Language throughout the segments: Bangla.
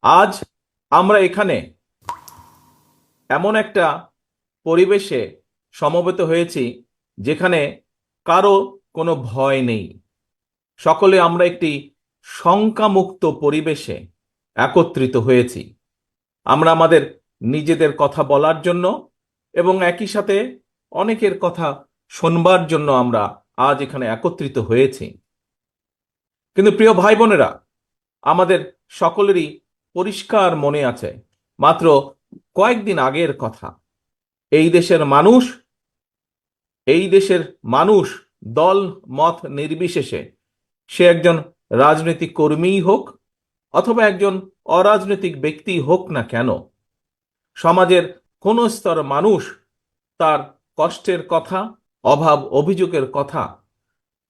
আজ আমরা এখানে এমন একটা পরিবেশে সমবেত হয়েছি যেখানে কারো কোনো ভয় নেই। সকলে আমরা একটি শঙ্কামুক্ত পরিবেশে একত্রিত হয়েছি। আমরা আমাদের নিজেদের কথা বলার জন্য এবং একই সাথে অনেকের কথা শোনবার জন্য আমরা আজ এখানে একত্রিত হয়েছি। কিন্তু প্রিয় ভাই বোনেরা, আমাদের সকলেরই পরিষ্কার মনে আছে মাত্র কয়েকদিন আগের কথা। এই দেশের মানুষ এই দেশের মানুষ দল মত নির্বিশেষে, সে একজন রাজনৈতিক কর্মীই হোক অথবা একজন অরাজনৈতিক ব্যক্তি হোক না কেন, সমাজের কোন স্তর মানুষ তার কষ্টের কথা, অভাব অভিযোগের কথা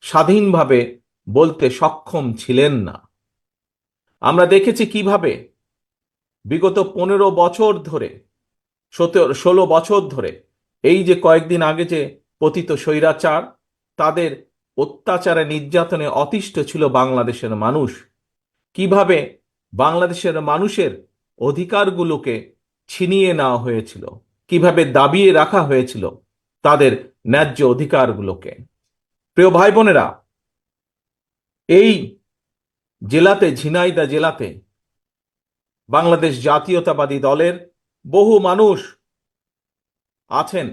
স্বাধীনভাবে বলতে সক্ষম ছিলেন না। আমরা দেখেছি কিভাবে বিগত 15 বছর ধরে, 16 বছর ধরে, এই যে কয়েকদিন আগে যে পতিত স্বৈরাচার, তাদের অত্যাচারে নির্যাতনে অতিষ্ঠ ছিল বাংলাদেশের মানুষ। কিভাবে বাংলাদেশের মানুষের অধিকারগুলোকে ছিনিয়ে নেওয়া হয়েছিল, কিভাবে দাবিয়ে রাখা হয়েছিল তাদের ন্যায্য অধিকারগুলোকে। প্রিয় ভাই বোনেরা, এই জেলাতে, ঝিনাইদহ জেলাতে বাংলাদেশ জাতীয়তাবাদী দলের বহু মানুষ আছেন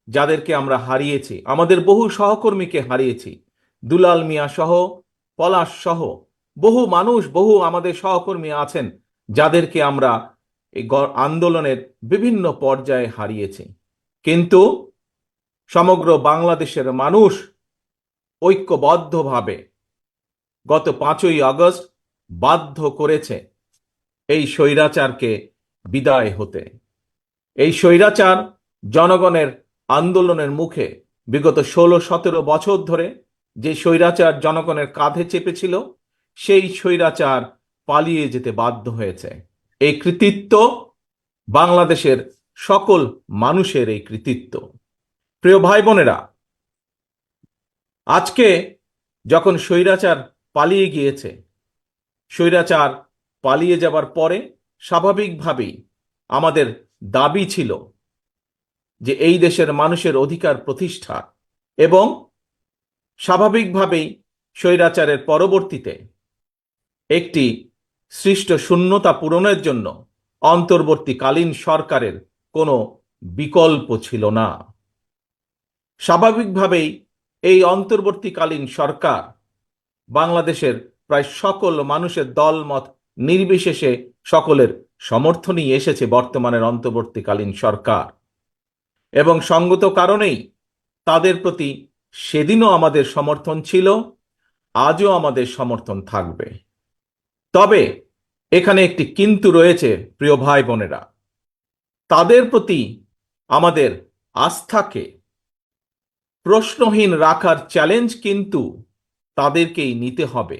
যাদেরকে আমরা হারিয়েছি, আমাদের বহু সহকর্মীকে হারিয়েছি। দুলাল মিয়া সহ, পলাশ সহ বহু মানুষ, বহু আমাদের সহকর্মী আছেন যাদেরকে আমরা এই আন্দোলনের বিভিন্ন পর্যায়ে হারিয়েছি। কিন্তু সমগ্র বাংলাদেশের মানুষ ঐক্যবদ্ধভাবে গত 5ই আগস্ট বাধ্য করেছে এই স্বৈরাচারকে বিদায় হতে। এই স্বৈরাচার জনগণের আন্দোলনের মুখে বিগত 16-17 বছর ধরে যে স্বৈরাচার জনগণের কাঁধে চেপেছিল, সেই স্বৈরাচার পালিয়ে যেতে বাধ্য হয়েছে। এই কৃতিত্ব বাংলাদেশের সকল মানুষের এই কৃতিত্ব। প্রিয় ভাই বোনেরা, আজকে যখন স্বৈরাচার পালিয়ে গিয়েছে, স্বৈরাচার পালিয়ে যাবার পরে স্বাভাবিকভাবেই আমাদের দাবি ছিল যে এই দেশের মানুষের অধিকার প্রতিষ্ঠা, এবং স্বাভাবিকভাবেই স্বৈরাচারের পরবর্তীতে একটি সৃষ্ট শূন্যতা পূরণের জন্য অন্তর্বর্তীকালীন সরকারের কোনো বিকল্প ছিল না। স্বাভাবিকভাবেই এই অন্তর্বর্তীকালীন সরকার বাংলাদেশের প্রায় সকল মানুষের দলমত নির্বিশেষে সকলের সমর্থনই এসেছে বর্তমানের অন্তর্বর্তীকালীন সরকার, এবং সঙ্গত কারণেই তাদের প্রতি সেদিনও আমাদের সমর্থন ছিল, আজও আমাদের সমর্থন থাকবে। তবে এখানে একটি কিন্তু রয়েছে প্রিয় ভাই বোনেরা, তাদের প্রতি আমাদের আস্থাকে প্রশ্নহীন রাখার চ্যালেঞ্জ কিন্তু তাদেরকেই নিতে হবে।